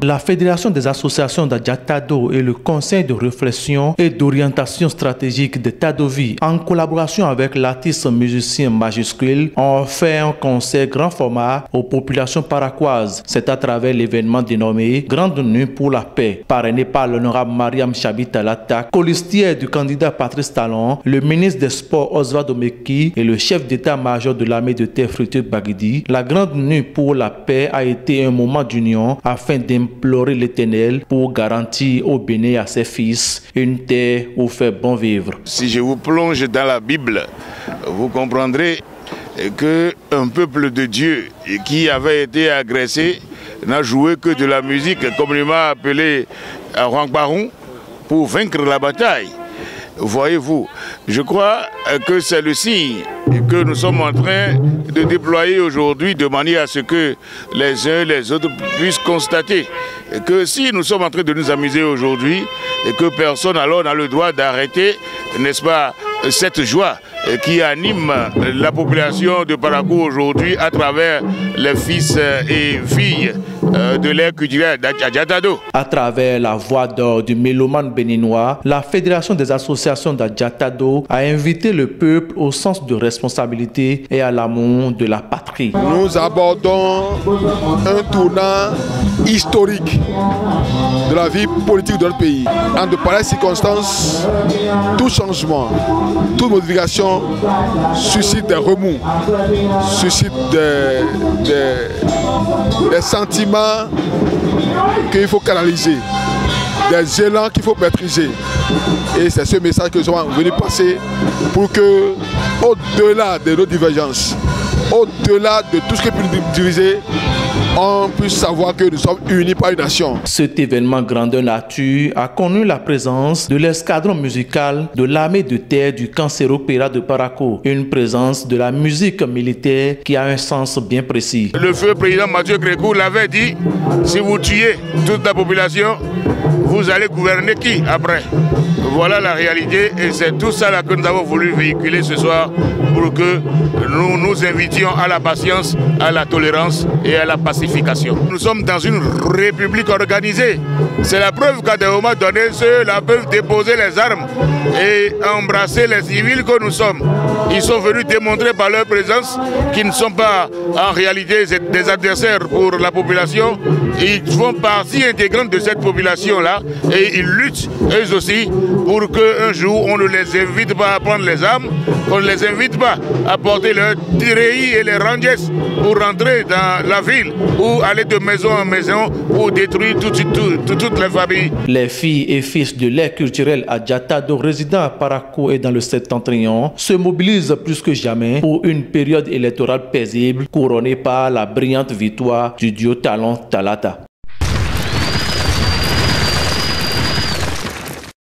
La Fédération des associations d'Adjatado et le Conseil de réflexion et d'orientation stratégique de Tadovi, en collaboration avec l'artiste musicien Majuscule, ont fait un concert grand format aux populations paraquoises. C'est à travers l'événement dénommé Grande Nuit pour la paix, parrainé par l'honorable Mariam Chabi Talata, colistière du candidat Patrice Talon, le ministre des Sports Oswald Omeki et le chef d'état-major de l'armée de terre Fritur Bagidi. La Grande Nuit pour la paix a été un moment d'union afin d'implorer l'Éternel pour garantir au Bénin et à ses fils une terre où faire bon vivre. Si je vous plonge dans la Bible, vous comprendrez qu'un peuple de Dieu qui avait été agressé n'a joué que de la musique, communément appelée Rangbaron, pour vaincre la bataille. Voyez-vous, je crois que c'est le signe que nous sommes en train de déployer aujourd'hui de manière à ce que les uns et les autres puissent constater que si nous sommes en train de nous amuser aujourd'hui et que personne alors n'a le droit d'arrêter, n'est-ce pas, cette joie qui anime la population de Parakou aujourd'hui à travers les fils et filles de l'ère culturelle d'Adjatado. À travers la voix d'or du mélomane béninois, la Fédération des associations d'Adjatado a invité le peuple au sens de responsabilité et à l'amour de la patrie. Nous abordons un tournant historique de la vie politique de notre pays. En de pareilles circonstances, tout changement, toute modification suscite des remous, suscite des sentiments qu'il faut canaliser, des élans qu'il faut maîtriser. Et c'est ce message que nous sommes venus passer pour que, au-delà de nos divergences, au-delà de tout ce qui peut nous diviser, on puisse savoir que nous sommes unis par une nation. Cet événement grandeur nature a connu la présence de l'escadron musical de l'armée de terre du Cancéro-Péra de Parakou, une présence de la musique militaire qui a un sens bien précis. Le feu président Mathieu Crékou l'avait dit, si vous tuez toute la population, vous allez gouverner qui après? Voilà la réalité et c'est tout ça là que nous avons voulu véhiculer ce soir pour que nous nous invitions à la patience, à la tolérance et à la pacification. Nous sommes dans une république organisée. C'est la preuve qu'à des moments donnés, ceux-là peuvent déposer les armes et embrasser les civils que nous sommes. Ils sont venus démontrer par leur présence qu'ils ne sont pas en réalité des adversaires pour la population. Ils font partie intégrante de cette population-là et ils luttent eux aussi pour qu'un jour on ne les invite pas à prendre les armes, on ne les invite pas à porter leurs treillis et les rangers pour rentrer dans la ville ou aller de maison en maison pour détruire toutes les familles. Les filles et fils de l'ère culturelle Adjatado résidant à Parakou et dans le Septentrion se mobilisent plus que jamais pour une période électorale paisible couronnée par la brillante victoire du duo Talon Talata.